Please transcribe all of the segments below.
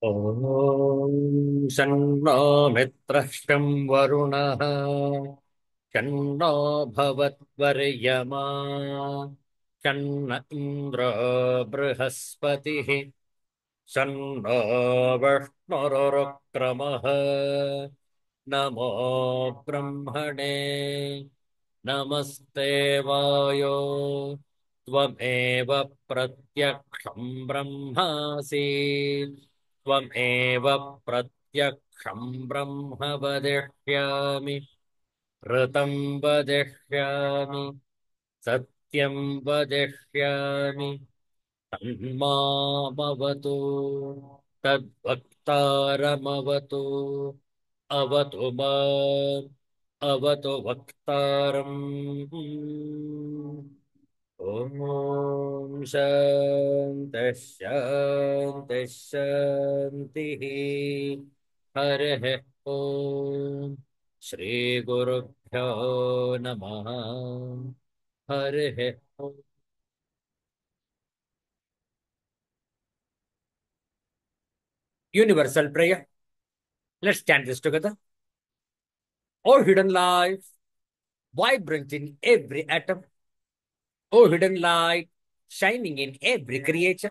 ॐ शन्नो मित्रः शं वरुणः शन्नो भवत्वर्यमा शन्न इन्द्रो बृहस्पतिः शन्नो विष्णुरुक्रमः नमो ब्रह्मणे नमस्ते वायो त्वमेव प्रत्यक्षं ब्रह्मासि त्वमेव प्रत्यक्षं ब्रह्म वदिष्यामि ऋतं वदिष्यामि सत्यं वदिष्यामि तन्मामवतु तद्वक्तारमवतु अवतु माम् अवतु वक्तारम् ॐ शान्तिः शान्तिः शान्तिः हरिः ॐ श्रीगुरुभ्यो नमः हरिः ॐ Universal prayer. Let's chant this together. O hidden life, vibrant in every atom. O hidden light, shining in every creature.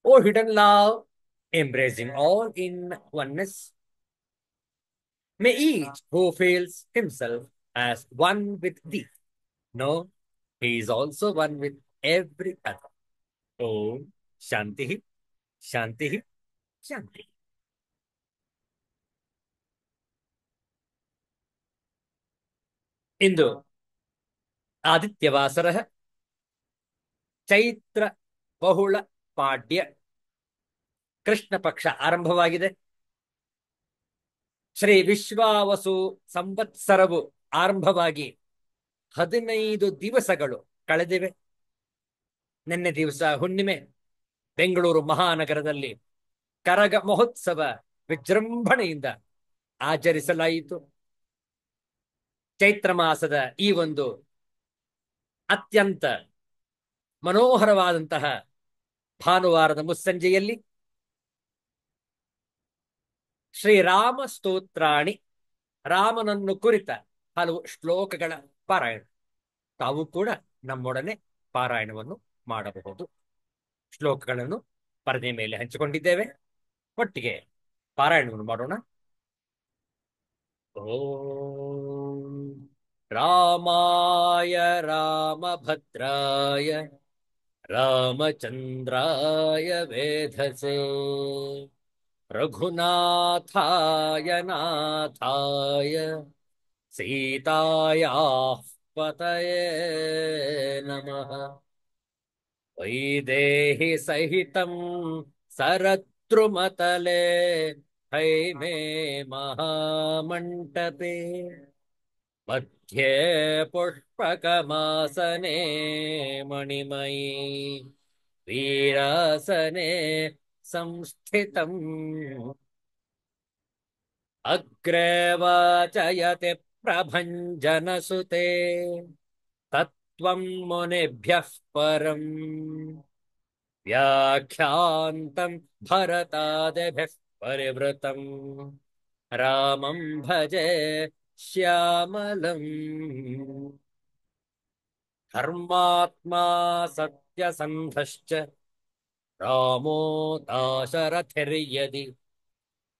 O hidden love, embracing all in oneness. May each who feels himself as one with thee know he is also one with every other. Om Shanti, Shanti, Shanti. ಇಂದು ಆದಿತ್ಯವಾಸರ ಚೈತ್ರ ಬಹುಳ ಪಾಡ್ಯ ಕೃಷ್ಣ ಪಕ್ಷ ಆರಂಭವಾಗಿದೆ. ಶ್ರೀ ವಿಶ್ವಾವಸು ಸಂವತ್ಸರವು ಆರಂಭವಾಗಿ 15 ದಿವಸಗಳು ಕಳೆದಿವೆ. ನಿನ್ನೆ ದಿವಸ ಹುಣ್ಣಿಮೆ. ಬೆಂಗಳೂರು ಮಹಾನಗರದಲ್ಲಿ ಕರಗ ಮಹೋತ್ಸವ ವಿಜೃಂಭಣೆಯಿಂದ ಆಚರಿಸಲಾಯಿತು. ಚೈತ್ರ ಮಾಸದ ಈ ಒಂದು ಅತ್ಯಂತ ಮನೋಹರವಾದಂತಹ ಭಾನುವಾರದ ಮುಸ್ಸಂಜೆಯಲ್ಲಿ ಶ್ರೀರಾಮ ಸ್ತೋತ್ರಾಣಿ, ರಾಮನನ್ನು ಕುರಿತ ಹಲವು ಶ್ಲೋಕಗಳ ಪಾರಾಯಣ. ತಾವು ಕೂಡ ನಮ್ಮೊಡನೆ ಪಾರಾಯಣವನ್ನು ಮಾಡಬಹುದು. ಶ್ಲೋಕಗಳನ್ನು ಪರದೆ ಮೇಲೆ ಹಂಚಿಕೊಂಡಿದ್ದೇವೆ. ಒಟ್ಟಿಗೆ ಪಾರಾಯಣವನ್ನು ಮಾಡೋಣ. ಓಂ ರಾಮಾಯ ರಾಮಭದ್ರಾಯ ರಾಮಚಂದ್ರಾಯ ವೇಧಸೆ ರಘುನಾಥಾಯ ನಾಥಾಯ ಸೀತಾಯಾಃ ಪತಯೇ ನಮಃ. ವೈದೇಹಿ ಸಹಿತಂ ಸರದ್ರುಮತಲೆ ಹೈಮೇ ಮಹಾಮಂಟಪೆ ಮಧ್ಯೆ ಪುಷ್ಪಕಮಾಸನೆ ಮಣಿಮಯಿ ವೀರಾಸನೆ ಸಂಸ್ಥಿತಂ. ಅಗ್ರೆ ವಾಚಯತೆ ಪ್ರಭಂಜನಸುತೆ ತತ್ವಂ ಮುನಿಭ್ಯಃ ಪರಂ ವ್ಯಾಖ್ಯಾಂತಂ ಭರತಾದಿಭಿಃ ಪರಿವೃತಂ ರಾಮಂ ಭಜೆ ಶ್ಯಾಮಲಂ. ಧರ್ಮಾತ್ಮಾ ಸತ್ಯಸಂಧಶ್ಚ ರಾಮೋ ದಾಶರಥಿರ್ಯದಿ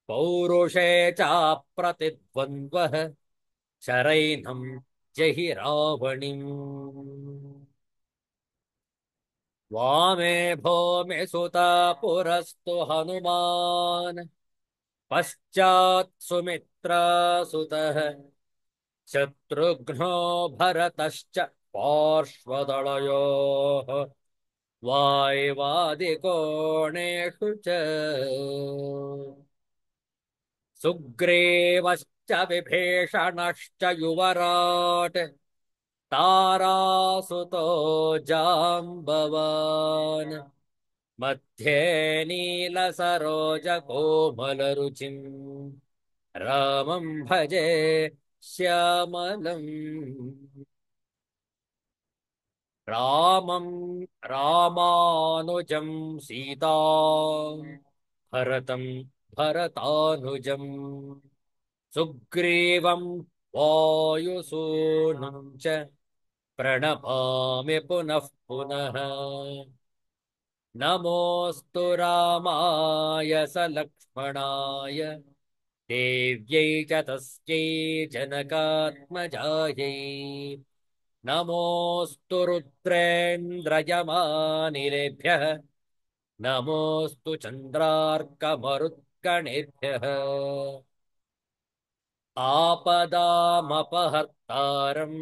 ಪೌರುಷೇ ಚಾಪ್ರತಿದ್ವಂದ್ವಃ ಶರೈನಂ ಜಹಿ ರಾವಣಿಂ. ವಾಮೇ ಭೌಮೆ ಸುತಾ ಪುರಸ್ತು ಹನುಮಾನ್ ಪಶ್ಚಾತ್ ಸುಮಿತ್ರಾ ಸುತಃ ಶತ್ರುಘ್ನೋ ಭರತಶ್ಚ ಪಾರ್ಶ್ವದಳಯೋಃ ವಾಯುವಾದಿಕೋಣೇಷು ಚ ಸುಗ್ರೀವಶ್ಚ ವಿಭೀಷಣಶ್ಚ ಯುವರಾಟ್ ತಾರಾಸುತೋ ಜಾಂಬವಾನ್ ಮಧ್ಯೆ ನೀಲಸರೋಜ ಕೋಮಲರುಚಿಂ ರಾಮಂ ಭಜೆ ಶ್ಯಾಮಲಂ. ರಾಮಂ ರಾಮಾನುಜಂ ಸೀತಾಂ भरतं भरतानुजम् सुग्रीवं वायुसूनं च प्रणमामि पुनः पुनः नमोऽस्तु रामाय सलक्ष्मणाय देव्यै च तस्यै जनकात्मजायै नमोऽस्तु रुद्रेन्द्रयमानिलेभ्यः नमोऽस्तु चन्द्रार्कमरुत्कणेभ्यः आपदामपहर्तारम्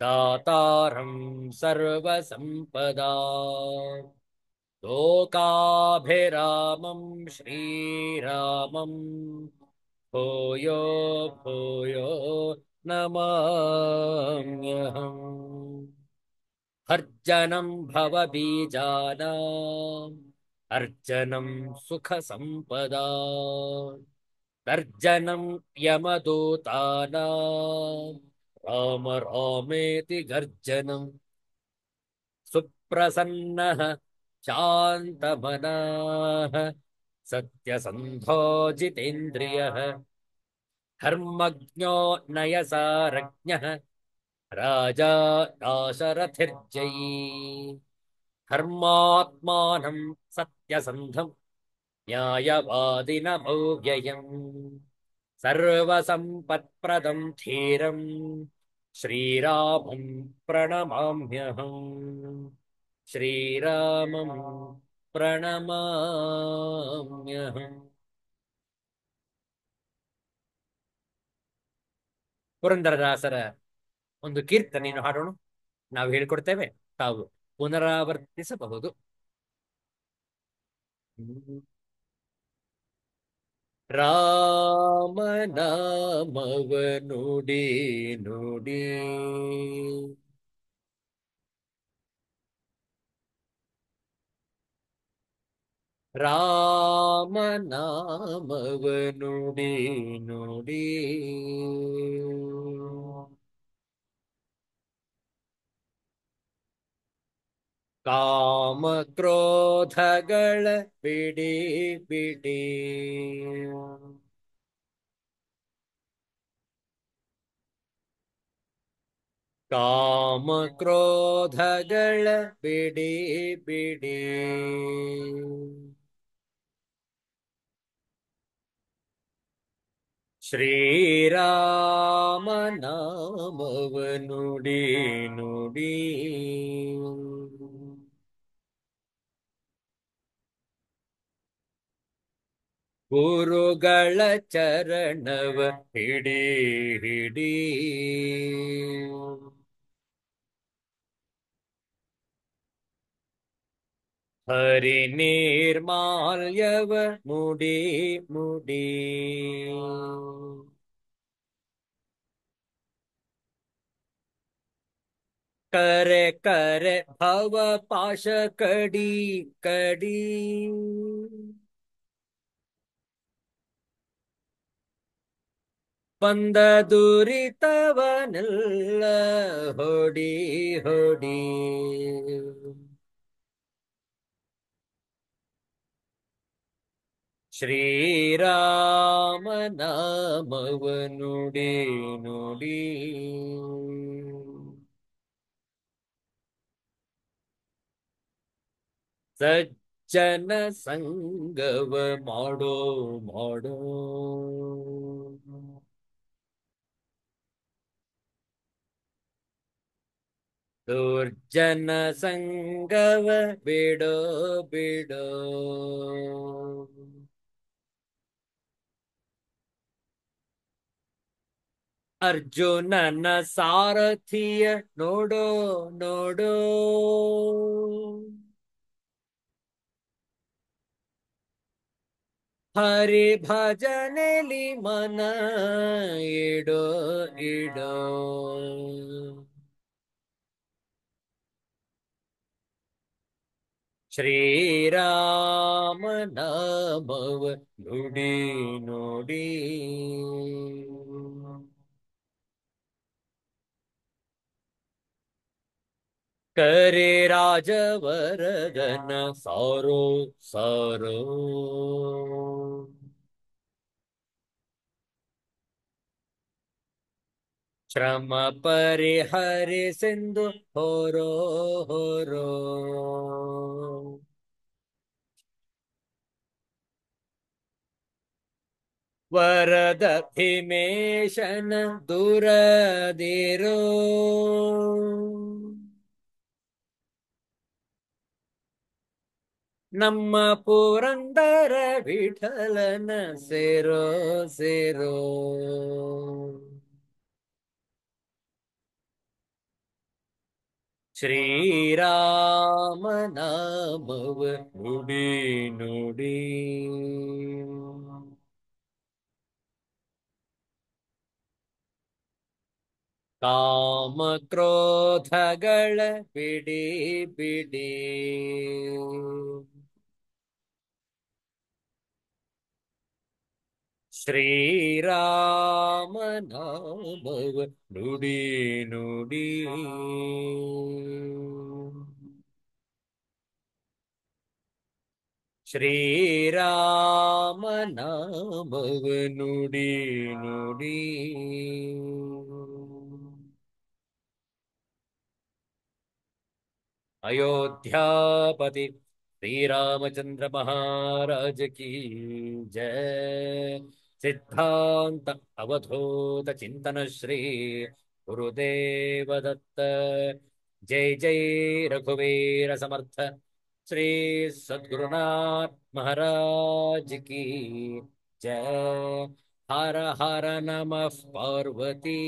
दातारं सर्वसम्पदा लोकाभिरामं श्रीरामं भूयो भूयो नमाम्यहम् अर्जनं भवबीजानाम् अर्जनं सुखसम्पदा तर्जनं यमदूतानां राम रामेति गर्जनम् सुप्रसन्नः शान्तमनाः सत्यसन्धो जितेन्द्रियः धर्मज्ञो नयसारज्ञः राजा दाशरथिर्जयी धर्मात्मानं सत्यसन्धं न्यायवादिनमव्ययम् सर्वसम्पत्प्रदं धीरं श्रीरामं प्रणमाम्यहम् श्रीरामं ಪ್ರಣಮಾಮ್ಯಹಂ. ಪುರಂದರದಾಸರ ಒಂದು ಕೀರ್ತನೆಯನ್ನು ಹಾಡೋಣ. ನಾವು ಹೇಳಿಕೊಡ್ತೇವೆ, ತಾವು ಪುನರಾವರ್ತಿಸಬಹುದು. ರಾಮನಾಮವ ನುಡಿ ನುಡಿ ರಾಮನಾಮವ ನುಡಿ ನುಡಿ ಕಾಮ ಕ್ರೋಧಗಳ ಬಿಡಿ ಬಿಡಿ ಕಾಮ ಕ್ರೋಧಗಳ ಬಿಡಿ ಬಿಡಿ ಶ್ರೀರಾಮ ನಾಮವ ನುಡಿ ನುಡಿ ಗುರುಗಳ ಚರಣವ ಹಿಡಿ ಹಿಡಿ ಹರಿ ನಿರ್ಮಾಲ್ಯವ ಮುಡಿ ಮುಡಿ ಕರೆ ಕರೆ ಭವ ಪಾಶ ಕಡಿ ಕಡಿ ಬಂದ ದುರಿತವನೆಲ್ಲ ಹೊಡಿ ಹೊಡಿ ಶ್ರೀರಾಮ ನಾಮವ ನುಡಿ ನುಡಿ ಸಜ್ಜನ ಸಂಗವ ಮಾಡೋ ಮಾಡೋ ದುರ್ಜನ ಸಂಗವ ಬಿಡೋ ಬಿಡೋ ಅರ್ಜುನನ ಸಾರಥಿಯ ನೋಡೋ ನೋಡೋ ಹರಿ ಭಜನೆಲಿ ಮನ ಇಡೋ ಇಡೋ ಶ್ರೀರಾಮ ನಾಮವ ನುಡಿ ನುಡಿ करे राजवरदन सारो सारो श्रम परिहरि सिंधु होरो होरो ವರದ ಭೀಮೇಶನ ದುರದಿರೋ ನಮ್ಮ ಪುರಂದರ ವಿಠಲನ ಸೇರೋ ಸೇರೋ ಶ್ರೀರಾಮ ನಾಮವ ನುಡಿ ನುಡಿ ಕಾಮ ಕ್ರೋಧಗಳ ಬಿಡಿ ಬಿಡಿ ಶ್ರೀರಾಮ ನಾಮವ ನುಡಿ ನುಡಿ ಶ್ರೀರಾಮ ನಾಮವ ನುಡಿ ನುಡಿ अयोध्यापति श्री रामचंद्र महाराज की जय। सिद्धांत अवधूत चिंतन श्री गुरुदेव दत्त। जय जय रघुवीर समर्थ श्री सद्गुरुनाथ महाराज की जय। हर हर नमः पार्वती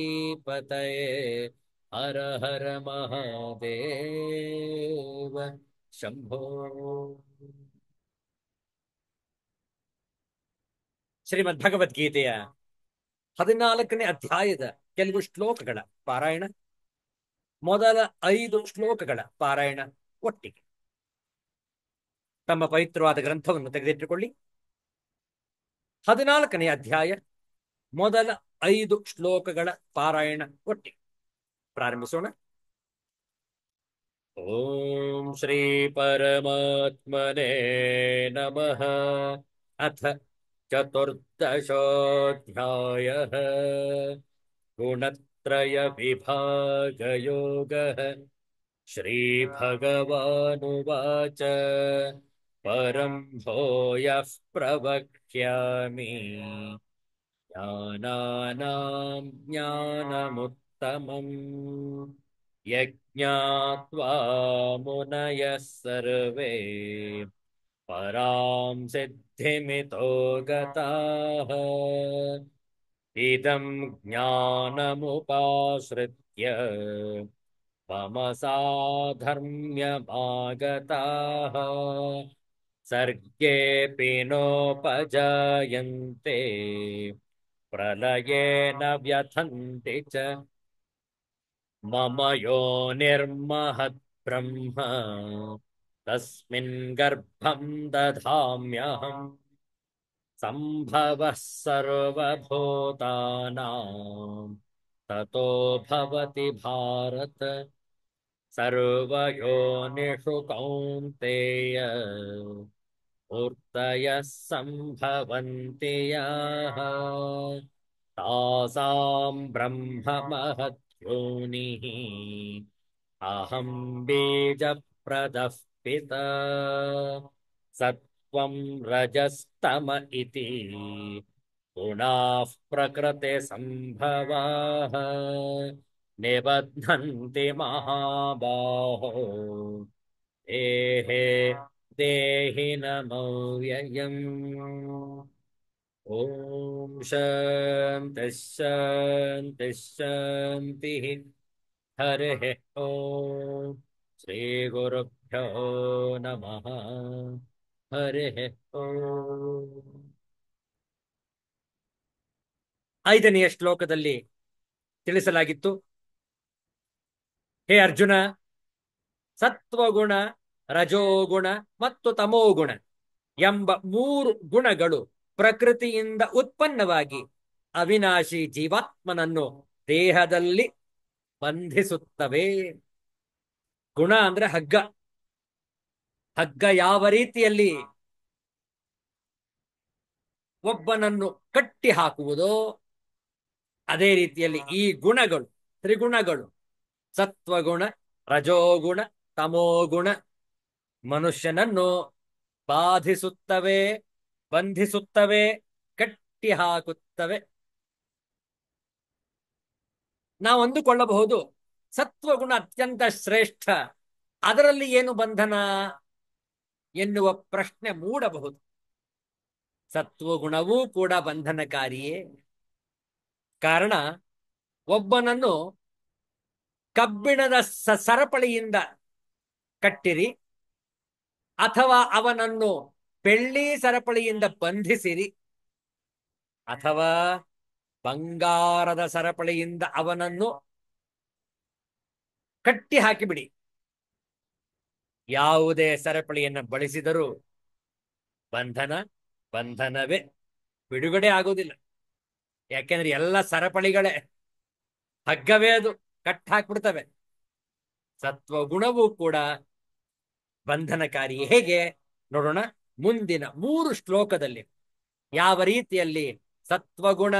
पतये हर हर महादेव शंभो। ಶ್ರೀಮದ್ ಭಗವದ್ಗೀತೆಯ 14ನೇ ಅಧ್ಯಾಯದ ಕೆಲವು ಶ್ಲೋಕಗಳ ಪಾರಾಯಣ, ಮೊದಲ 5 ಶ್ಲೋಕಗಳ ಪಾರಾಯಣ ಒಟ್ಟಿಗೆ. ತಮ್ಮ ಪವಿತ್ರವಾದ ಗ್ರಂಥವನ್ನು ತೆಗೆದಿಟ್ಟುಕೊಳ್ಳಿ. 14ನೇ ಅಧ್ಯಾಯ ಮೊದಲ 5 ಶ್ಲೋಕಗಳ ಪಾರಾಯಣ ಒಟ್ಟಿಗೆ ಪ್ರಾರಂಭಿಸೋಣ. ಓಂ ಶ್ರೀ ಪರಮಾತ್ಮನೇ ನಮಃ. ಅಥ ಚತುರ್ದಶೋऽಧ್ಯಾಯಃ ಗುಣತ್ರಯ ವಿಭಾಗ ಯೋಗಃ. ಶ್ರೀ ಭಗವಾನುವಾಚ ಪರಂ ಭೂಯಃ ಪ್ರವಕ್ಷ್ಯಾಮಿ ಜ್ಞಾನಾನಾಂ ಜ್ಞಾನಮುತ್ತಮಂ ಯಜ್ಞಾತ್ವಾ ಮುನಯಃ ಸರ್ವೇ ಪರಾಂ ಸಿದ್ಧಿಮಿತೋ ಗತಾಃ. ಇದಂ ಜ್ಞಾನಮುಪಾಶ್ರಿತ್ಯ ಮಮ ಸಾಧರ್ಮ್ಯಮಾಗತಾಃ. ಸರ್ಗೇऽಪಿ ನೋಪಜಾಯನ್ತೆ ಪ್ರಲಯೇ ನ ವ್ಯಥನ್ತಿ ಚ. ಮಮ ಯೋನಿರ್ಮಹದ್ ಬ್ರಹ್ಮ ತಸ್ಮಿನ್ ಗರ್ಭಂ ದಧಾಮ್ಯಹಂ. ಸಂಭವಃ ಸರ್ವಭೂತಾನಾಂ ತತೋ ಭವತಿ ಭಾರತ. ಸರ್ವಯೋನಿಷು ಕೌಂತೆಯ ಮೂರ್ತಯಃ ಸಂಭವಂತಿ ಯಾಃ ತಾಸಾಂ ಬ್ರಹ್ಮ ಮಹದ್ಯೋನಿಃ. ಅಹಂ ಬೀಜಪ್ರದಃ ಪಿತಾ. ಸತ್ವಂ ರಜಸ್ತಮ ಇತಿ ಗುಣಾಃ ಪ್ರಕೃತಿ ಸಂಭವಾಃ. ನಿಬಧ್ನನ್ತಿ ಮಹಾಬಾಹೋ ದೇಹೇ ದೇಹಿನಮವ್ಯಯಂ. ಓಂ ಶಾಂತಿ ಶಾಂತಿ ಶಾಂತಿ. ಹರಿಃ ಓಂ ಶ್ರೀ ಗುರುಭ್ಯೋ ನಮಃ. ಹರಿಃ ಓಂ. 5ನೆಯ ಶ್ಲೋಕದಲ್ಲಿ ತಿಳಿಸಲಾಗಿತ್ತು, ಹೇ ಅರ್ಜುನ, ಸತ್ವಗುಣ, ರಜೋಗುಣ ಮತ್ತು ತಮೋಗುಣ ಎಂಬ 3 ಗುಣಗಳು ಪ್ರಕೃತಿಯಿಂದ ಉತ್ಪನ್ನವಾಗಿ ಅವಿನಾಶಿ ಜೀವಾತ್ಮನನ್ನು ದೇಹದಲ್ಲಿ ಬಂಧಿಸುತ್ತವೆ. ಗುಣ ಅಂದ್ರೆ ಹಗ್ಗ. ಹಗ್ಗ ಯಾವ ರೀತಿಯಲ್ಲಿ ಒಬ್ಬನನ್ನು ಕಟ್ಟಿ ಹಾಕುವುದೋ ಅದೇ ರೀತಿಯಲ್ಲಿ ಈ ಗುಣಗಳು, ತ್ರಿಗುಣಗಳು, ಸತ್ವಗುಣ, ರಜೋಗುಣ, ತಮೋಗುಣ ಮನುಷ್ಯನನ್ನು ಬಾಧಿಸುತ್ತವೆ, ಬಂಧಿಸುತ್ತವೆ, ಕಟ್ಟಿ ಹಾಕುತ್ತವೆ. ನಾವು ಅಂದುಕೊಳ್ಳಬಹುದು ಸತ್ವಗುಣ ಅತ್ಯಂತ ಶ್ರೇಷ್ಠ, ಅದರಲ್ಲಿ ಏನು ಬಂಧನ ಎನ್ನುವ ಪ್ರಶ್ನೆ ಮೂಡಬಹುದು. ಸತ್ವಗುಣವೂ ಕೂಡ ಬಂಧನಕಾರಿಯೇ. ಕಾರಣ, ಒಬ್ಬನನ್ನು ಕಬ್ಬಿಣದ ಸರಪಳಿಯಿಂದ ಕಟ್ಟಿರಿ ಅಥವಾ ಅವನನ್ನು ಬೆಳ್ಳಿ ಸರಪಳಿಯಿಂದ ಬಂಧಿಸಿರಿ ಅಥವಾ ಬಂಗಾರದ ಸರಪಳಿಯಿಂದ ಅವನನ್ನು ಕಟ್ಟಿ ಹಾಕಿಬಿಡಿ, ಯಾವುದೇ ಸರಪಳಿಯನ್ನು ಬಳಸಿದರೂ ಬಂಧನ ಬಂಧನವೇ, ಬಿಡುಗಡೆ ಆಗುವುದಿಲ್ಲ. ಯಾಕೆಂದ್ರೆ ಎಲ್ಲ ಸರಪಳಿಗಳೇ, ಹಗ್ಗವೇ, ಅದು ಕಟ್ಟಿ ಹಾಕ್ಬಿಡ್ತವೆ. ಸತ್ವಗುಣವೂ ಕೂಡ ಬಂಧನಕಾರಿ. ಹೇಗೆ ನೋಡೋಣ ಮುಂದಿನ 3 ಶ್ಲೋಕದಲ್ಲಿ. ಯಾವ ರೀತಿಯಲ್ಲಿ ಸತ್ವಗುಣ,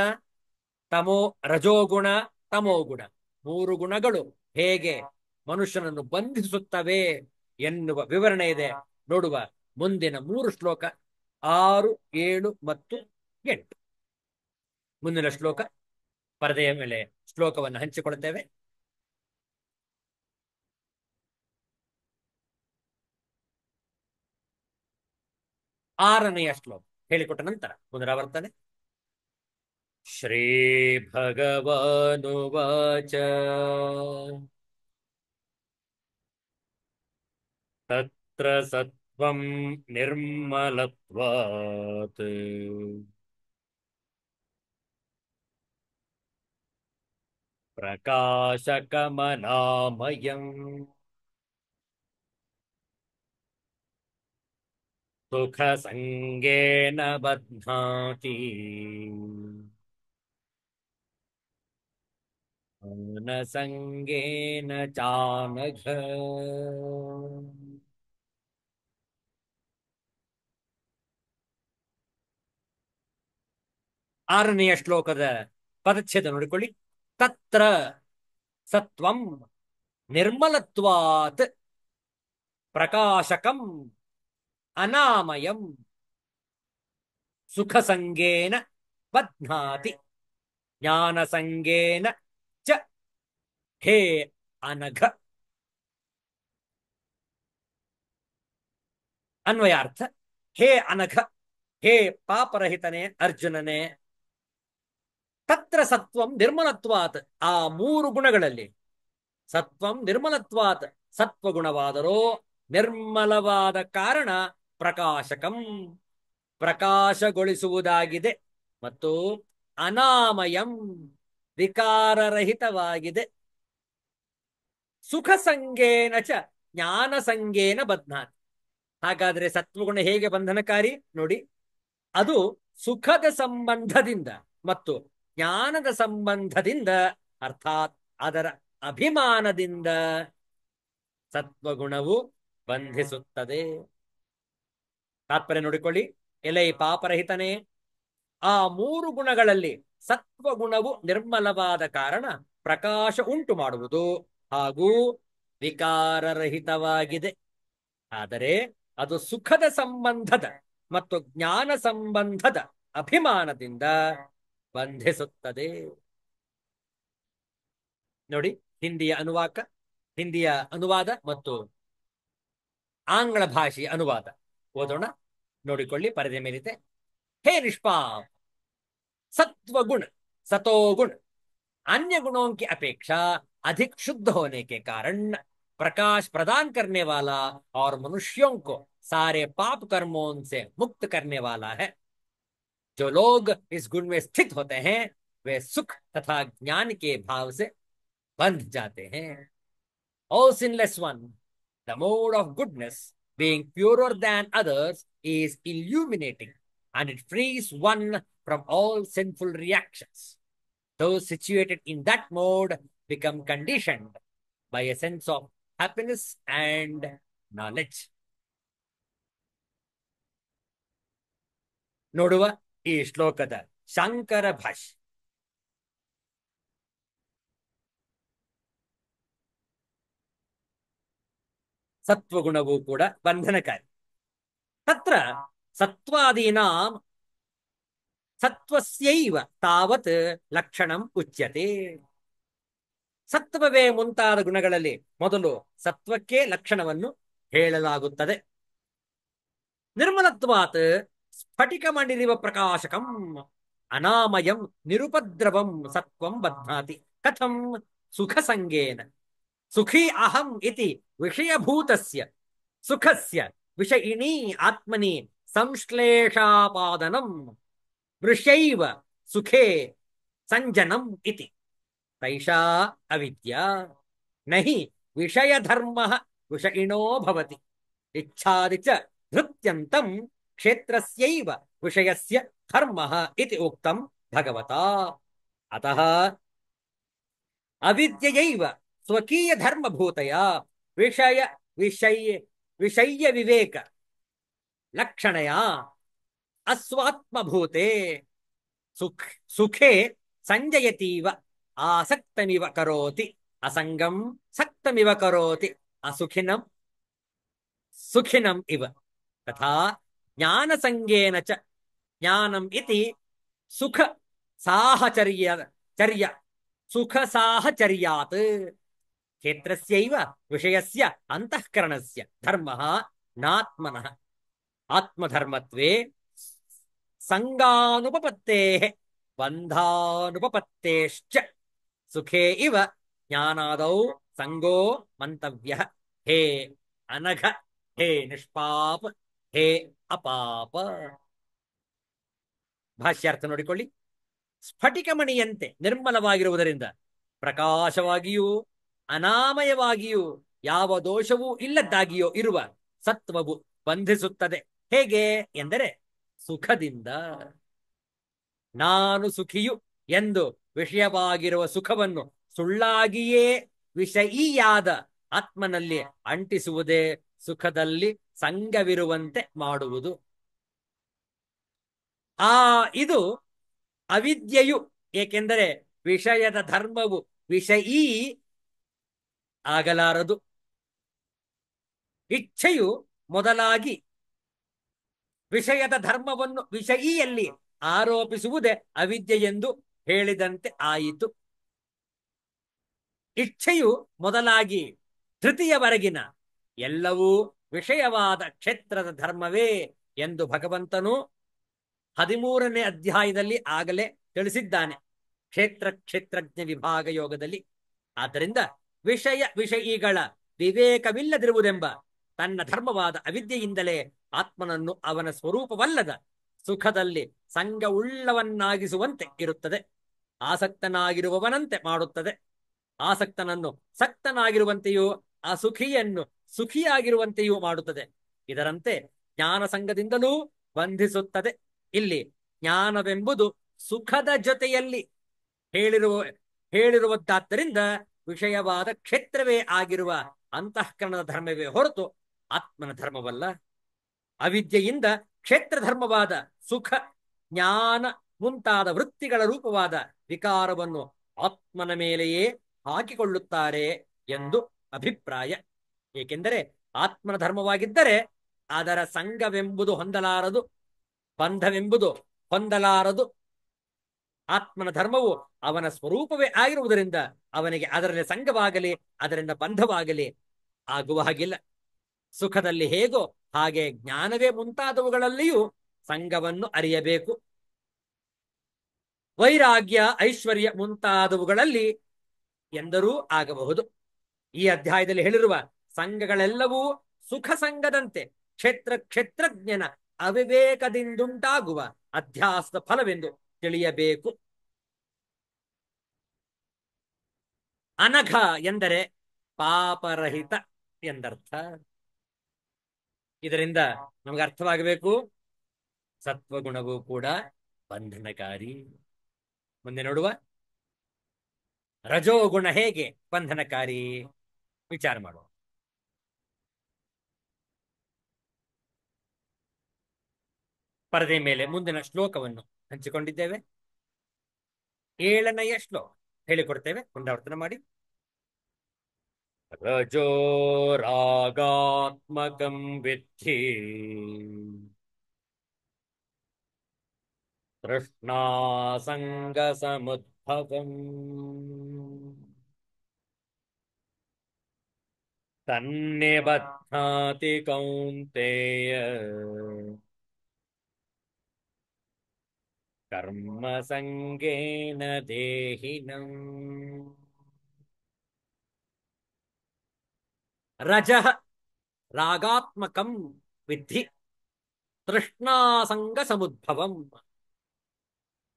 ರಜೋಗುಣ, ತಮೋಗುಣ 3 ಗುಣಗಳು ಹೇಗೆ ಮನುಷ್ಯನನ್ನು ಬಂಧಿಸುತ್ತವೆ ಎನ್ನುವ ವಿವರಣೆ ಇದೆ. ನೋಡುವ ಮುಂದಿನ 3 ಶ್ಲೋಕ 6, 7 ಮತ್ತು 8. ಮುಂದಿನ ಶ್ಲೋಕ ಪರದೆಯ ಮೇಲೆ ಶ್ಲೋಕವನ್ನು ಹಂಚಿಕೊಳ್ಳುತ್ತೇವೆ. ಆರನೆಯ ಶ್ಲೋಕ ಹೇಳಿಕೊಟ್ಟ ನಂತರ ಪುನರಾವರ್ತನೆ. ಶ್ರೀ ಭಗವಾನುವಾಚ ತತ್ರ ಸತ್ವಂ ನಿರ್ಮಲತ್ವಾತ್ ಪ್ರಕಾಶಕಮನಾಮಯಂ ಸುಖ ಸಂಗೇನ ಬಧ್ನಾತಿ ನ ಸಂಗೇನ ಚಾನಘ. ಆರನೆಯ ಶ್ಲೋಕದ ಪದಚ್ಛೇದ ನೋಡಿಕೊಳ್ಳಿ. ತತ್ರ ಸತ್ವಂ ನಿರ್ಮಲತ್ವಾತ್ ಪ್ರಕಾಶಕಂ ಅನಾಮಯಂ ಸುಖ ಸಂಗೇನ ಬಧ್ನಾತಿ ಜ್ಞಾನ ಸಂಗೇನ ಚ ಹೇ ಅನಘ. ಅನ್ವಯಾರ್ಥ: ಹೇ ಅನಘ, ಹೇ ಪಾಪರಹಿತನೇ ಅರ್ಜುನನೇ, ತತ್ರ ಸತ್ವಂ ನಿರ್ಮಲತ್ವಾತ್, ಆ 3 ಗುಣಗಳಲ್ಲಿ ಸತ್ವಂ ನಿರ್ಮಲತ್ವಾತ್, ಸತ್ವಗುಣವಾದರೂ ನಿರ್ಮಲವಾದ ಕಾರಣ ಪ್ರಕಾಶಕಂ ಪ್ರಕಾಶಗೊಳಿಸುವುದಾಗಿದೆ ಮತ್ತು ಅನಾಮಯಂ ವಿಕಾರರಹಿತವಾಗಿದೆ. ಸುಖ ಸಂಗೇನ ಚ ಜ್ಞಾನ ಸಂಗೇನ ಬಧ್ನಾತಿ. ಹಾಗಾದ್ರೆ ಸತ್ವಗುಣ ಹೇಗೆ ಬಂಧನಕಾರಿ ನೋಡಿ. ಅದು ಸುಖದ ಸಂಬಂಧದಿಂದ ಮತ್ತು ಜ್ಞಾನದ ಸಂಬಂಧದಿಂದ, ಅರ್ಥಾತ್ ಅದರ ಅಭಿಮಾನದಿಂದ ಸತ್ವಗುಣವು ಬಂಧಿಸುತ್ತದೆ. ತಾತ್ಪರ್ಯ ನೋಡಿಕೊಳ್ಳಿ. ಎಲೈ ಪಾಪರಹಿತನೇ, ಆ 3 ಗುಣಗಳಲ್ಲಿ ಸತ್ವಗುಣವು ನಿರ್ಮಲವಾದ ಕಾರಣ ಪ್ರಕಾಶ ಉಂಟು ಮಾಡುವುದು ಹಾಗೂ ವಿಕಾರರಹಿತವಾಗಿದೆ. ಆದರೆ ಅದು ಸುಖದ ಸಂಬಂಧದ ಮತ್ತು ಜ್ಞಾನ ಸಂಬಂಧದ ಅಭಿಮಾನದಿಂದ ಬಂಧಿಸುತ್ತದೆ. ನೋಡಿ, ಹಿಂದಿಯ ಅನುವಾದ ಮತ್ತು ಆಂಗ್ಲ ಭಾಷೆಯ ಅನುವಾದ ಓದೋಣ. ನೋಡಿಕೊಳ್ಳಿ, ಪರದೆ ಮೇಲಿದೆ. हे निष्पाप, सत्वगुण सतोगुण अन्य गुणों की अपेक्षा अधिक शुद्ध होने के कारण प्रकाश प्रदान करने वाला और मनुष्यों को सारे पाप कर्मों से मुक्त करने वाला है. जो लोग इस गुण में स्थित होते हैं वे सुख तथा ज्ञान के भाव से बंध जाते हैं. O sinless one, the mode of goodness, being purer than others, is illuminating and it frees one from all sinful reactions. Those situated in that mode become conditioned by a sense of happiness and knowledge. ನೋಡುವ ಈ ಶ್ಲೋಕದ ಶಾಂಕರ ಭಾಷೆ. ಸತ್ವಗುಣವೂ ಕೂಡ ಬಂಧನಕಾರಿ. ತತ್ರ ಸತ್ವಾದೀನಾಂ ಸತ್ವಸ್ಯೈವ ತಾವತ್ ಲಕ್ಷಣಂ ಉಚ್ಯತೆ. ಸತ್ವವೇ ಮುಂತಾದ ಗುಣಗಳಲ್ಲಿ ಮೊದಲು ಸತ್ವಕ್ಕೆ ಲಕ್ಷಣವನ್ನು ಹೇಳಲಾಗುತ್ತದೆ. ನಿರ್ಮಲತ್ವಾತ್ ಸ್ಫಟಿಕಮಣಿರಿವ ಪ್ರಕಾಶಕಂ ಅನಾಮಯಂ ನಿರುಪದ್ರವಂ ಸತ್ವಂ ಬಧ್ನಾತಿ. ಕಥಂ? ಸುಖ ಸಂಗೇನ. ಸುಖೀ ಅಹಂ ಇತಿ ವಿಷಯಭೂತಸ್ಯ ಸುಖಸ್ಯ ವಿಷಯಿಣೀ ಆತ್ಮನಿ ಸಂಶ್ಲೇಷಾಪಾದನಂ ಮೃಷೈವ ಸುಖೇ ಸಂಜನಂ ಇತಿ ತೈಷಾ ಅವಿದ್ಯಾ. ನಹಿ ವಿಷಯಧರ್ಮಃ ವಿಷಯಿಣೋ ಭವತಿ ಇಚ್ಛಾದಿ ಚ ಧೃತ್ಯಂತಂ ಕ್ಷೇತ್ರಸ್ಯೈವ ವಿಷಯಸ್ಯ ಧರ್ಮಃ ಇತಿ ಉಕ್ತಂ ಭಗವತಾ. ಅತಃ ಅವಿದ್ಯಯೈವ ಸ್ವಕೀಯ ಧರ್ಮಭೂತಯ ವಿಷಯ ವಿಷಯ ವಿಷಯ್ಯ ವಿವೇಕ ಲಕ್ಷಣಯ ಅಸ್ವಾತ್ಮಭೂತೆ ಸುಖೇ ಸಂಜಯತೀವ ಆಸಕ್ತಮಿವ ಕರೋತಿ ಅಸಂಗಂ ಸಕ್ತಮಿವ ಕರೋತಿ ಅಸುಖಿನಂ ಸುಖಿನಂ ಇವ. ತಥಾ ಜ್ಞಾನಸಂಗೇನ ಚ ಜ್ಞಾನಂ ಇತಿ ಸುಖ ಚರ್ಯ ಸುಖ ಸಾಹಚರ್ಯಾತ್ ಕ್ಷೇತ್ರಸ್ಯೈವ ವಿಷಯಸ್ಯ ಅಂತಃಕರಣಸ್ಯ ಧರ್ಮಃ ನಾತ್ಮನಃ. ಆತ್ಮಧರ್ಮತ್ವೇ ಸಂಗಾನುಪಪತ್ತೇಃ ಬಂಧಾನುಪಪತ್ತೇಶ್ಚ ಸುಖೇ ಇವ ಜ್ಞಾನಾದೌ ಸಂಗೋ ಮಂತವ್ಯಃ. ಹೇ ಅನಘ, ಹೇ ನಿಷ್ಪಾಪ, ಹೇ ಅಪಾಪ. ಭಾಷ್ಯಾರ್ಥ ನೋಡಿಕೊಳ್ಳಿ. ಸ್ಫಟಿಕಮಣಿಯಂತೆ ನಿರ್ಮಲವಾಗಿರುವುದರಿಂದ ಪ್ರಕಾಶವಾಗಿಯೂ ಅನಾಮಯವಾಗಿಯೂ ಯಾವ ದೋಷವೂ ಇಲ್ಲದ್ದಾಗಿಯೋ ಇರುವ ಸತ್ವವು ಬಂಧಿಸುತ್ತದೆ. ಹೇಗೆ ಎಂದರೆ ಸುಖದಿಂದ. ನಾನು ಸುಖಿಯು ಎಂದು ವಿಷಯವಾಗಿರುವ ಸುಖವನ್ನು ಸುಳ್ಳಾಗಿಯೇ ವಿಷಯೀಯಾದ ಆತ್ಮನಲ್ಲಿ ಅಂಟಿಸುವುದೇ ಸುಖದಲ್ಲಿ ಸಂಗವಿರುವಂತೆ ಮಾಡುವುದು. ಇದು ಅವಿದ್ಯೆಯು. ಏಕೆಂದರೆ ವಿಷಯದ ಧರ್ಮವು ವಿಷಯೀ ಆಗಲಾರದು. ಇಚ್ಛೆಯು ಮೊದಲಾಗಿ ವಿಷಯದ ಧರ್ಮವನ್ನು ವಿಷಯಿಯಲ್ಲಿ ಆರೋಪಿಸುವುದೇ ಅವಿದ್ಯೆ ಎಂದು ಹೇಳಿದಂತೆ ಆಯಿತು. ಇಚ್ಛೆಯು ಮೊದಲಾಗಿ ಧೃತಿಯವರೆಗಿನ ಎಲ್ಲವೂ ವಿಷಯವಾದ ಕ್ಷೇತ್ರದ ಧರ್ಮವೇ ಎಂದು ಭಗವಂತನು 13ನೇ ಅಧ್ಯಾಯದಲ್ಲಿ ಆಗಲೇ ತಿಳಿಸಿದ್ದಾನೆ, ಕ್ಷೇತ್ರಜ್ಞ ವಿಭಾಗ ಯೋಗದಲ್ಲಿ. ಆದ್ದರಿಂದ ವಿಷಯಿಗಳ ವಿವೇಕವಿಲ್ಲದಿರುವುದೆಂಬ ತನ್ನ ಧರ್ಮವಾದ ಅವಿದ್ಯೆಯಿಂದಲೇ ಆತ್ಮನನ್ನು ಅವನ ಸ್ವರೂಪವಲ್ಲದ ಸುಖದಲ್ಲಿ ಸಂಗವುಳ್ಳವನ್ನಾಗಿಸುವಂತೆ ಇರುತ್ತದೆ. ಆಸಕ್ತನಾಗಿರುವವನಂತೆ ಮಾಡುತ್ತದೆ. ಆಸಕ್ತನನ್ನು ಸಕ್ತನಾಗಿರುವಂತೆಯೂ ಅಸುಖಿಯನ್ನು ಸುಖಿಯಾಗಿರುವಂತೆಯೂ ಮಾಡುತ್ತದೆ. ಇದರಂತೆ ಜ್ಞಾನ ಸಂಘದಿಂದಲೂ ಬಂಧಿಸುತ್ತದೆ. ಇಲ್ಲಿ ಜ್ಞಾನವೆಂಬುದು ಸುಖದ ಜೊತೆಯಲ್ಲಿ ಹೇಳಿರುವುದಾದ್ದರಿಂದ ವಿಷಯವಾದ ಕ್ಷೇತ್ರವೇ ಆಗಿರುವ ಅಂತಃಕರಣದ ಧರ್ಮವೇ ಹೊರತು ಆತ್ಮನ ಧರ್ಮವಲ್ಲ. ಅವಿದ್ಯೆಯಿಂದ ಕ್ಷೇತ್ರ ಧರ್ಮವಾದ ಸುಖ ಜ್ಞಾನ ಮುಂತಾದ ವೃತ್ತಿಗಳ ರೂಪವಾದ ವಿಕಾರವನ್ನು ಆತ್ಮನ ಮೇಲೆಯೇ ಹಾಕಿಕೊಳ್ಳುತ್ತಾರೆ ಎಂದು ಅಭಿಪ್ರಾಯ. ಏಕೆಂದರೆ ಆತ್ಮನ ಧರ್ಮವಾಗಿದ್ದರೆ ಅದರ ಸಂಘವೆಂಬುದು ಹೊಂದಲಾರದು, ಬಂಧವೆಂಬುದು ಹೊಂದಲಾರದು. ಆತ್ಮನ ಧರ್ಮವು ಅವನ ಸ್ವರೂಪವೇ ಆಗಿರುವುದರಿಂದ ಅವನಿಗೆ ಅದರಲ್ಲಿ ಸಂಘವಾಗಲಿ ಅದರಿಂದ ಬಂಧವಾಗಲಿ ಆಗುವ ಹಾಗಿಲ್ಲ. ಸುಖದಲ್ಲಿ ಹೇಗೋ ಹಾಗೆ ಜ್ಞಾನವೇ ಮುಂತಾದವುಗಳಲ್ಲಿಯೂ ಸಂಘವನ್ನು ಅರಿಯಬೇಕು. ವೈರಾಗ್ಯ, ಐಶ್ವರ್ಯ ಮುಂತಾದವುಗಳಲ್ಲಿ ಎಂದರೂ ಆಗಬಹುದು. ಈ ಅಧ್ಯಾಯದಲ್ಲಿ ಹೇಳಿರುವ ಸಂಘಗಳೆಲ್ಲವೂ ಸುಖ ಸಂಘದಂತೆ ಕ್ಷೇತ್ರಜ್ಞನ ಅವಿವೇಕದಿಂದುಂಟಾಗುವ ಅಧ್ಯಾಸದ ಫಲವೆಂದು ತಿಳಿಯಬೇಕು. ಅನಘ ಎಂದರೆ ಪಾಪರಹಿತ ಎಂದರ್ಥ. ಇದರಿಂದ ನಮಗೆ ಅರ್ಥವಾಗಬೇಕು, ಸತ್ವಗುಣವೂ ಕೂಡ ಬಂಧನಕಾರಿ. ಮುಂದೆ ನೋಡುವ, ರಜೋಗುಣ ಹೇಗೆ ಬಂಧನಕಾರಿ ವಿಚಾರ ಮಾಡುವ. ಪರದೆ ಮೇಲೆ ಮುಂದಿನ ಶ್ಲೋಕವನ್ನು ಹಂಚಿಕೊಂಡಿದ್ದೇವೆ. 7ನೆಯ ಶ್ಲೋಕ ಹೇಳಿಕೊಡ್ತೇವೆ, ಪುನರಾವರ್ತನೆ ಮಾಡಿ. ರಜೋ ರಾಗಾತ್ಮಕಂ ವಿದ್ಧಿ ತೃಷ್ಣಾಸಂಗ ಸಮುದ್ಭವಂ ತನ್ನಿಬಧ್ನಾತಿ ಕೌಂತೆಯ ಕರ್ಮ ಸಂಗೇನ ದೇಹಿನಂ. ರಜಃ ರಾಗಾತ್ಮಕಂ ವಿದ್ಧಿ ತೃಷ್ಣಾಸಂಗ ಸಮುದ್ಭವಂ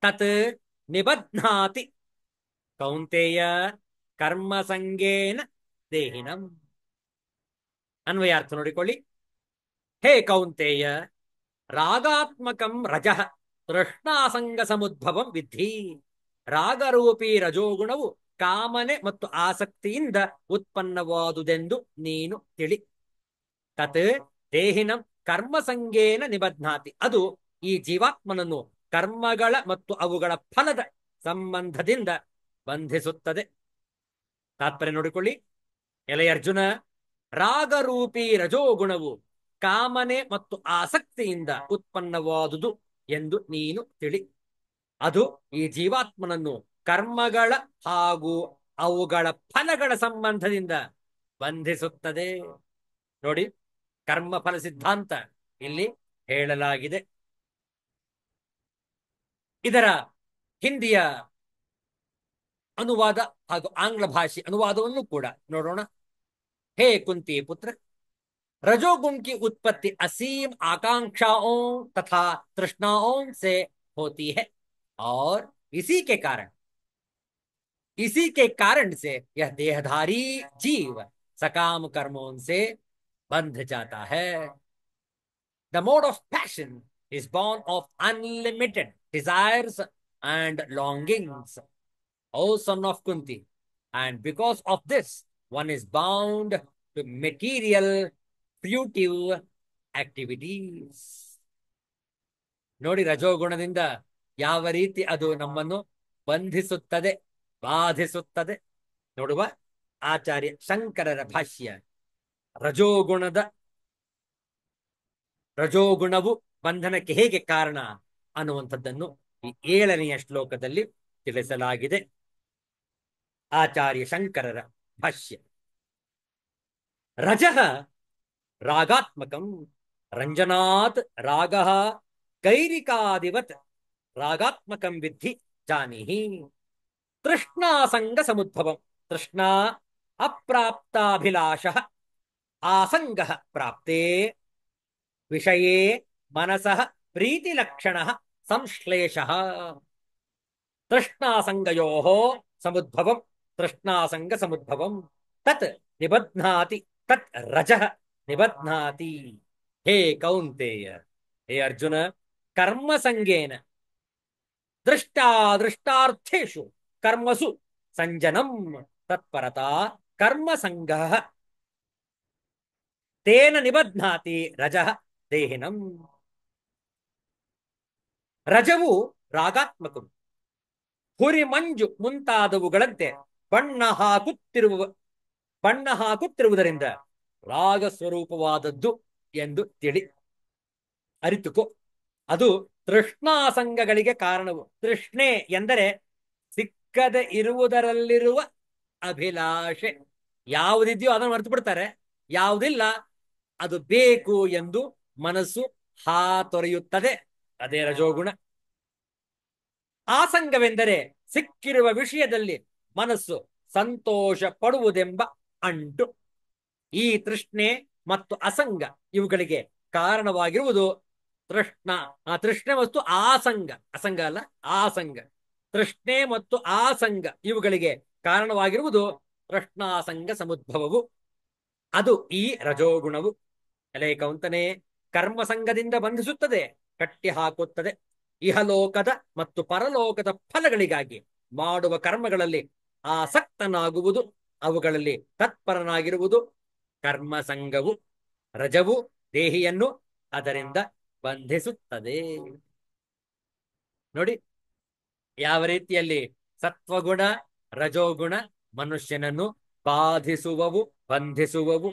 ತತ್ ನಿಬಧ್ನಾತಿ ಕೌಂತೆಯ ಕರ್ಮ ಸಂಗೇನ ದೇಹಿನಂ. ಅನ್ವಯಾರ್ಥ ನೋಡಿಕೊಳ್ಳಿ. ಹೇ ಕೌಂತೆಯ, ರಾಗಾತ್ಮಕಂ ರಜಃ ತೃಷ್ಣಾಸಂಗ ಸಮುದ್ಭವಂ ವಿದ್ಧಿ. ರಾಗರೂಪಿ ರಜೋಗುಣವು ಕಾಮನೆ ಮತ್ತು ಆಸಕ್ತಿಯಿಂದ ಉತ್ಪನ್ನವಾದುದೆಂದು ನೀನು ತಿಳಿ. ತತ್ ದೇಹಿನಂ ಕರ್ಮಸಂಗೇನ ನಿಬಧ್ನಾತಿ. ಅದು ಈ ಜೀವಾತ್ಮನನ್ನು ಕರ್ಮಗಳ ಮತ್ತು ಅವುಗಳ ಫಲದ ಸಂಬಂಧದಿಂದ ಬಂಧಿಸುತ್ತದೆ. ತಾತ್ಪರ್ಯ ನೋಡಿಕೊಳ್ಳಿ. ಎಲೆ ಅರ್ಜುನ, ರಾಗರೂಪಿ ರಜೋಗುಣವು ಕಾಮನೆ ಮತ್ತು ಆಸಕ್ತಿಯಿಂದ ಉತ್ಪನ್ನವಾದುದು ಎಂದು ನೀನು ತಿಳಿ. ಅದು ಈ ಜೀವಾತ್ಮನನ್ನು ಕರ್ಮಗಳ ಹಾಗೂ ಅವುಗಳ ಫಲಗಳ ಸಂಬಂಧದಿಂದ ಬಂಧಿಸುತ್ತದೆ. ನೋಡಿ, ಕರ್ಮಫಲ ಸಿದ್ಧಾಂತ ಇಲ್ಲಿ ಹೇಳಲಾಗಿದೆ. ಇದರ ಹಿಂದಿಯ ಅನುವಾದ ಹಾಗೂ ಆಂಗ್ಲ ಭಾಷೆ ಅನುವಾದವನ್ನು ಕೂಡ ನೋಡೋಣ. हे कुंती पुत्र, रजोगुण की उत्पत्ति असीम आकांक्षाओं तथा तृष्णाओं से होती है और इसी के कारण से यह देहधारी जीव सकाम कर्मों से बंध जाता है. The mode of passion is born of unlimited desires and longings, O son of Kunti, and because of this one is bound to material fruitive activities. ನೋಡಿ, ರಜೋಗುಣದಿಂದ ಯಾವ ರೀತಿ ಅದು ನಮ್ಮನ್ನು ಬಂಧಿಸುತ್ತದೆ, ಬಾಧಿಸುತ್ತದೆ ನೋಡುವ ಆಚಾರ್ಯ ಶಂಕರರ ಭಾಷ್ಯ. ರಜೋಗುಣವು ಬಂಧನಕ್ಕೆ ಹೇಗೆ ಕಾರಣ ಅನ್ನುವಂಥದ್ದನ್ನು ಈ 7ನೆಯ ಶ್ಲೋಕದಲ್ಲಿ ತಿಳಿಸಲಾಗಿದೆ. ಆಚಾರ್ಯ ಶಂಕರರ ಭಾಷ್ಯ. ರಜಃ ರಾಗಾತ್ಮಕಂ ರಂಜನಾತ್ ರಾಗಃ ಕೈರಿಕಾದಿವತ್ ರಾಗಾತ್ಮಕಂ ವಿದ್ಧಿ ಜಾನೀಹಿ. ತೃಷ್ಣಾಸಂಗ ಸಮುದ್ಭವಂ. ತೃಷ್ಣಾ ಅಪ್ರಾಪ್ತಾಭಿಲಾಷಃ, ಆಸಂಗಃ ಪ್ರಾಪ್ತೆ ವಿಷಯೇ ಮನಸಃ ಪ್ರೀತಿಲಕ್ಷಣಃ ಸಂಶ್ಲೇಷಃ. ತೃಷ್ಣಾಸಂಗಯೋಃ ಸಮುದ್ಭವಂ ತೃಷ್ಣಾಸಂಗ ಸಮುದ್ಭವಂ ತತ್ ನಿಬಧ್ನಾತಿ ತತ್ ರಜಃ ನಿಬಧ್ನಾತಿ. ಹೇ ಕೌಂತೆಯ, ಹೇ ಅರ್ಜುನ, ಕರ್ಮಸಂಗೇನ ದೃಷ್ಟಾರ್ಥೇಷು ಕರ್ಮಸು ಸಂಜನಂ ತತ್ಪರತಾ ಕರ್ಮಸಂಗಃ ತೇನ ನಿಬಧ್ನಾತಿ ರಜಃ ದೇಹಿನಂ. ರಜವು ರಾಗಾತ್ಮಕಂ. ಹುರಿ ಮಂಜು ಮುಂತಾದವುಗಳಂತೆ ಬಣ್ಣ ಹಾಕುತ್ತಿರುವುದರಿಂದ ರಾಗ ಸ್ವರೂಪವಾದದ್ದು ಎಂದು ಅರಿತುಕೋ. ಅದು ತೃಷ್ಣಾಸಂಗಗಳಿಗೆ ಕಾರಣವು. ತೃಷ್ಣೆ ಎಂದರೆ ಸಿಕ್ಕದೆ ಇರುವುದರಲ್ಲಿರುವ ಅಭಿಲಾಷೆ. ಯಾವುದಿದೆಯೋ ಅದನ್ನು ಮರೆತು ಬಿಡ್ತಾರೆ, ಯಾವುದಿಲ್ಲ ಅದು ಬೇಕು ಎಂದು ಮನಸ್ಸು ಹಾತೊರೆಯುತ್ತದೆ. ಅದೇ ರಜೋಗುಣ. ಆಸಂಗವೆಂದರೆ ಸಿಕ್ಕಿರುವ ವಿಷಯದಲ್ಲಿ ಮನಸ್ಸು ಸಂತೋಷ ಪಡುವುದೆಂಬ ಅಂಟು. ಈ ತೃಷ್ಣೆ ಮತ್ತು ಅಸಂಗ ಇವುಗಳಿಗೆ ಕಾರಣವಾಗಿರುವುದು ತೃಷ್ಣೆ ಮತ್ತು ಆಸಂಗ. ಅಸಂಗ ಅಲ್ಲ, ಆಸಂಗ. ತೃಷ್ಣೆ ಮತ್ತು ಆಸಂಗ ಇವುಗಳಿಗೆ ಕಾರಣವಾಗಿರುವುದು ತೃಷ್ಣಾಸಂಗ ಸಮುದ್ಭವವು. ಅದು ಈ ರಜೋಗುಣವು. ಎಲೆ ಕೌಂತನೇ, ಕರ್ಮಸಂಗದಿಂದ ಬಂಧಿಸುತ್ತದೆ, ಕಟ್ಟಿ ಹಾಕುತ್ತದೆ. ಇಹಲೋಕದ ಮತ್ತು ಪರಲೋಕದ ಫಲಗಳಿಗಾಗಿ ಮಾಡುವ ಕರ್ಮಗಳಲ್ಲಿ ಆಸಕ್ತನಾಗುವುದು, ಅವುಗಳಲ್ಲಿ ತತ್ಪರನಾಗಿರುವುದು ಕರ್ಮಸಂಗವು. ರಜವು ದೇಹಿಯನ್ನು ಅದರಿಂದ ಬಂಧಿಸುತ್ತದೆ. ನೋಡಿ ಯಾವ ರೀತಿಯಲ್ಲಿ ಸತ್ವಗುಣ ರಜೋಗುಣ ಮನುಷ್ಯನನ್ನು ಬಾಧಿಸುವವು, ಬಂಧಿಸುವವು.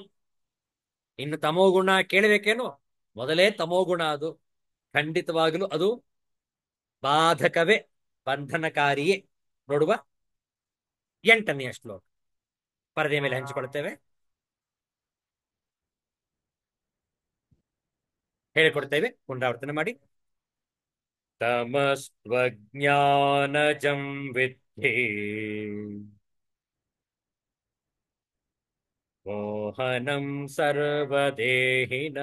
ಇನ್ನು ತಮೋಗುಣ ಕೇಳಬೇಕೇನು? ಮೊದಲೇ ತಮೋಗುಣ ಅದು. ಖಂಡಿತವಾಗಲೂ ಅದು ಬಾಧಕವೇ, ಬಂಧನಕಾರಿಯೇ. ನೋಡುವ 8ನೆಯ ಶ್ಲೋಕ ಪರದೆಯ ಮೇಲೆ ಹಂಚಿಕೊಳ್ತೇವೆ, ಹೇಳಿಕೊಡ್ತೇವೆ, ಪುನರಾವರ್ತನೆ ಮಾಡಿ. ತಮಸ್ತ್ವಜ್ಞಾನಜಂ ವಿದ್ಧಿ ಮೋಹನಂ ಸರ್ವದೇಹಿನಾಂ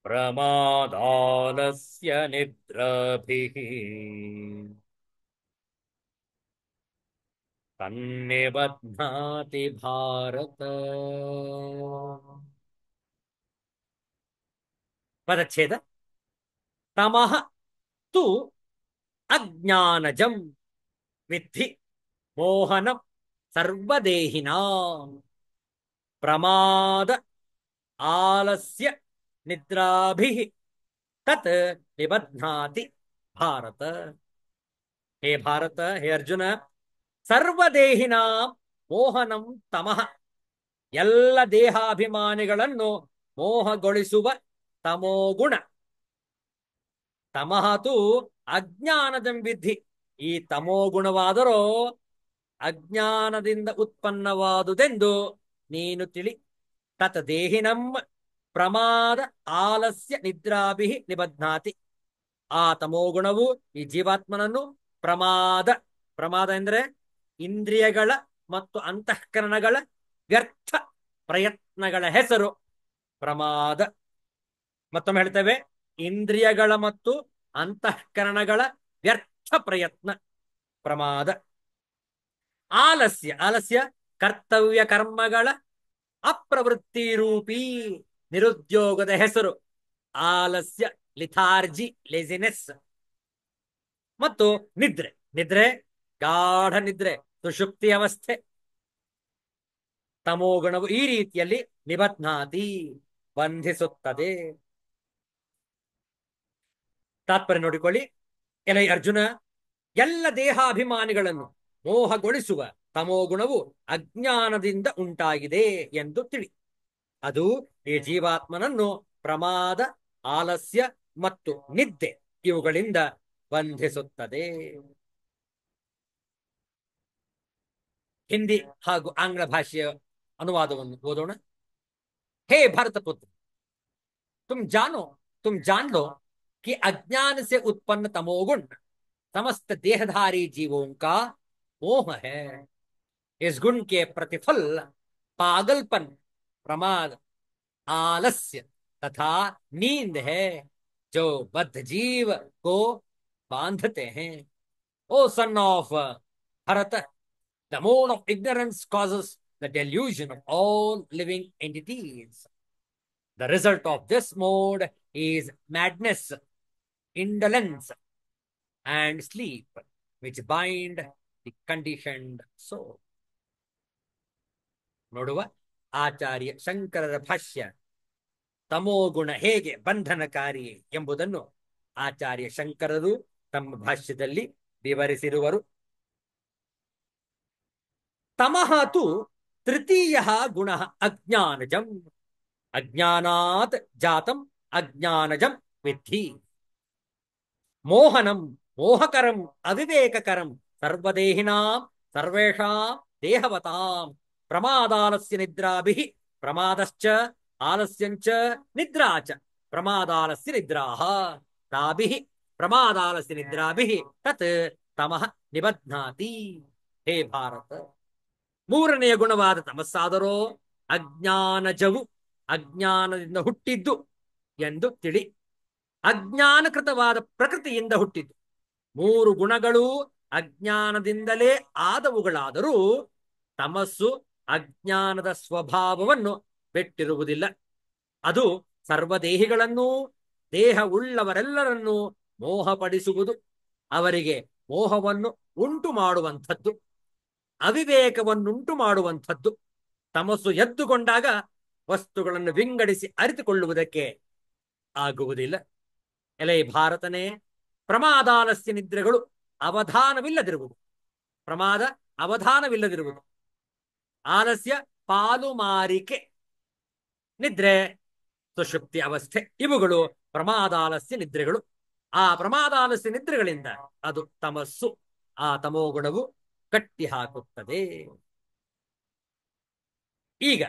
ಪ್ರಮಾದಾಲಸ್ಯ ನಿದ್ರಾಭಿಃ ತನ್ನಿಬಧ್ನಾತಿ ಭಾರತ. ಪದಚ್ಛೇದ. ತಮಃ ತು ಅಜ್ಞಾನಜಂ ವಿದ್ಧಿ ಮೋಹನಂ ಸರ್ವದೇಹಿನಾಂ ಪ್ರಮಾದ ಆಲಸ್ಯ ನಿದ್ರಾಭಿಃ ತತ್ ನಿಬಧ್ನಾತಿ ಭಾರತ. ಹೇ ಭಾರತ, ಹೇ ಅರ್ಜುನ, ಸರ್ವದೇಹಿನಾಂ ಮೋಹನಂ ತಮಃ, ಎಲ್ಲ ದೇಹಾಭಿಮಾನಿಗಳನ್ನು ಮೋಹಗೊಳಿಸುವ ತಮೋಗುಣ. ತಮಹತು ಅಜ್ಞಾನದಂ ವಿದ್ಧಿ, ಈ ತಮೋಗುಣವಾದರೋ ಅಜ್ಞಾನದಿಂದ ಉತ್ಪನ್ನವಾದುದೆಂದು ನೀನು ತಿಳಿ. ತತ್ ದೇಹಿನಂ ಪ್ರಮಾದ ಆಲಸ್ಯ ನಿದ್ರಾಭಿಃ ನಿಬಧ್ನಾತಿ, ಆ ತಮೋಗುಣವು ಈ ಜೀವಾತ್ಮನನ್ನು ಪ್ರಮಾದ, ಪ್ರಮಾದ ಎಂದರೆ ಇಂದ್ರಿಯಗಳ ಮತ್ತು ಅಂತಃಕರಣಗಳ ವ್ಯರ್ಥ ಪ್ರಯತ್ನಗಳ ಹೆಸರು ಪ್ರಮಾದ. ಮತ್ತೊಮ್ಮೆ ಹೇಳ್ತೇವೆ, ಇಂದ್ರಿಯಗಳ ಮತ್ತು ಅಂತಃಕರಣಗಳ ವ್ಯರ್ಥ ಪ್ರಯತ್ನ ಪ್ರಮಾದ. ಆಲಸ್ಯ, ಆಲಸ್ಯ ಕರ್ತವ್ಯ ಕರ್ಮಗಳ ಅಪ್ರವೃತ್ತಿ ರೂಪಿ ನಿರುದ್ಯೋಗದ ಹೆಸರು ಆಲಸ್ಯ, ಲಿಥಾರ್ಜಿ, ಲೇಜಿನೆಸ್. ಮತ್ತು ನಿದ್ರೆ, ನಿದ್ರೆ ಗಾಢ ನಿದ್ರೆ, ಸುಷುಪ್ತಿ ಅವಸ್ಥೆ. ತಮೋಗುಣವು ಈ ರೀತಿಯಲ್ಲಿ ನಿಬಧ್ನಾತಿ, ಬಂಧಿಸುತ್ತದೆ. ತಾತ್ಪರ್ಯ ನೋಡಿಕೊಳ್ಳಿ. ಎಲೈ ಅರ್ಜುನ, ಎಲ್ಲ ದೇಹಾಭಿಮಾನಿಗಳನ್ನು ಮೋಹಗೊಳಿಸುವ ತಮೋಗುಣವು ಅಜ್ಞಾನದಿಂದ ಉಂಟಾಗಿದೆ ಎಂದು ತಿಳಿ. ಅದು ಈ ಜೀವಾತ್ಮನನ್ನು ಪ್ರಮಾದ, ಆಲಸ್ಯ ಮತ್ತು ನಿದ್ದೆ ಇವುಗಳಿಂದ ಬಂಧಿಸುತ್ತದೆ. ಹಿಂದಿ ಹಾಗೂ ಆಂಗ್ಲ ಭಾಷೆಯ ಅನುವಾದವನ್ನು ಓದೋಣ. हे भरत पुत्र, तुम जान लो कि अज्ञान से उत्पन्न तमोगुण समस्त देहधारी जीवों का मोह है. इस गुण के प्रतिफल पागलपन, प्रमाद, आलस्य तथा नींद है जो बद्ध जीव को बांधते हैं. ओ son of Bharat, the mode of ignorance causes the delusion of all living entities. The result of this mode is madness, indolence, and sleep, which bind the conditioned soul. ನೋಡುವ ಆಚಾರ್ಯ ಶಂಕರರ ಭಾಷ್ಯ ತಮೋಗುಣ ಹೇಗೆ ಬಂಧನಕಾರಿ ಎಂಬುದನ್ನು ಆಚಾರ್ಯ ಶಂಕರರು ತಮ್ಮ ಭಾಷ್ಯದಲ್ಲಿ ವಿವರಿಸಿರುವರು. ತಮಃ ತು ತೃತೀಯ ಗುಣ ಅಜ್ಞಾನಜಂ, ಅಜ್ಞಾನಾತ್ ಜಾತಂ ಅಜ್ಞಾನಜಂ ವಿದ್ಧಿ. ಮೋಹನಂ ಮೋಹಕರಂ ಅವಿವೇಕಕರಂ ಸರ್ವದೇಹಿನಾಂ ಸರ್ವೇಷಾಂ ದೇಹವತಾಂ ಪ್ರಮಾದಾಲಸ್ಯ ನಿದ್ರಾಭಿಃ ಪ್ರಮಾದಶ್ಚ ಆಲಸ್ಯಂಚ ನಿದ್ರಾ ಚ ಪ್ರಮಾದಾಲಸ್ಯ ನಿದ್ರಾಃ ತಾಭಿಃ ಪ್ರಮಾದಾಲಸ್ಯ ನಿದ್ರಾಭಿಃ ತತ್ ತಮಃ ನಿಬಧ್ನಾತಿ. ಹೇ ಭಾರತ, ಮೂರನೆಯ ಗುಣವಾದ ತಮಸ್ಸಾದರೋ ಅಜ್ಞಾನಜವು, ಅಜ್ಞಾನದಿಂದ ಹುಟ್ಟಿದ್ದು ಎಂದು ತಿಳಿ. ಅಜ್ಞಾನಕೃತವಾದ ಪ್ರಕೃತಿಯಿಂದ ಹುಟ್ಟಿದ್ದು. ಮೂರು ಗುಣಗಳು ಅಜ್ಞಾನದಿಂದಲೇ ಆದವುಗಳಾದರೂ ತಮಸ್ಸು ಅಜ್ಞಾನದ ಸ್ವಭಾವವನ್ನು ಬಿಟ್ಟಿರುವುದಿಲ್ಲ. ಅದು ಸರ್ವದೇಹಿಗಳನ್ನೂ ದೇಹ ಉಳ್ಳವರೆಲ್ಲರನ್ನೂ ಮೋಹಪಡಿಸುವುದು, ಅವರಿಗೆ ಮೋಹವನ್ನು ಉಂಟು ಮಾಡುವಂಥದ್ದು, ಅವಿವೇಕವನ್ನುಂಟು ಮಾಡುವಂಥದ್ದು. ತಮಸ್ಸು ಎದ್ದುಕೊಂಡಾಗ ವಸ್ತುಗಳನ್ನು ವಿಂಗಡಿಸಿ ಅರಿತುಕೊಳ್ಳುವುದಕ್ಕೆ ಆಗುವುದಿಲ್ಲ. ಎಲೆ ಭಾರತನೇ, ಪ್ರಮಾದಾಲಸ್ಯ ನಿದ್ರೆಗಳು ಅವಧಾನವಿಲ್ಲದಿರುವುದು. ಪ್ರಮಾದ ಅವಧಾನವಿಲ್ಲದಿರುವುದು. ಆಲಸ್ಯ ಪಾಲುಮಾರಿಕೆ, ನಿದ್ರೆ ಸುಷುಪ್ತಿ ಅವಸ್ಥೆ, ಇವುಗಳು ಪ್ರಮಾದಾಲಸ್ಯ ನಿದ್ರೆಗಳು. ಆ ಪ್ರಮಾದಾಲಸ್ಯ ನಿದ್ರೆಗಳಿಂದ ಅದು ತಮಸ್ಸು, ಆ ತಮೋಗುಣವು ಕಟ್ಟಿ ಹಾಕುತ್ತದೆ. ಈಗ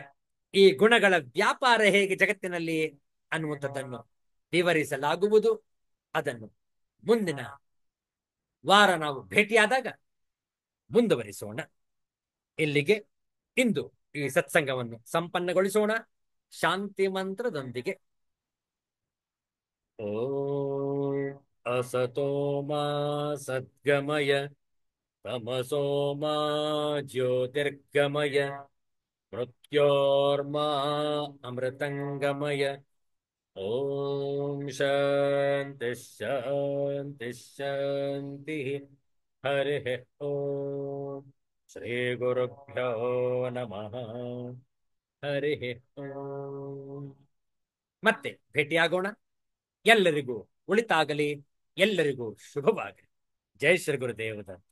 ಈ ಗುಣಗಳ ವ್ಯಾಪಾರ ಹೇಗೆ ಜಗತ್ತಿನಲ್ಲಿ ಅನ್ನುವಂಥದ್ದನ್ನು ವಿವರಿಸಲಾಗುವುದು. ಅದನ್ನು ಮುಂದಿನ ವಾರ ನಾವು ಭೇಟಿಯಾದಾಗ ಮುಂದುವರಿಸೋಣ. ಇಲ್ಲಿಗೆ ಇಂದು ಈ ಸತ್ಸಂಗವನ್ನು ಸಂಪನ್ನಗೊಳಿಸೋಣ ಶಾಂತಿ ಮಂತ್ರದೊಂದಿಗೆ. ಓಂ ಅಸತೋ ಮಾ ಸದ್ಗಮಯ ತಮಸೋ ಮಾ ಜ್ಯೋತಿರ್ಗಮಯ ಮೃತ್ಯೋರ್ಮಾ ಅಮೃತಂಗಮಯ. ಓಂ ಶಾಂತಿ ಶಾಂತಿ ಶಾಂತಿ. ಹರಿ ಓಂ. ಶ್ರೀ ಗುರುಭ್ಯೋ ನಮಃ. ಹರಿ ಓಂ. ಮತ್ತೆ ಭೇಟಿಯಾಗೋಣ. ಎಲ್ಲರಿಗೂ ಒಳಿತಾಗಲಿ, ಎಲ್ಲರಿಗೂ ಶುಭವಾಗಲಿ. ಜೈ ಶ್ರೀ ಗುರುದೇವದ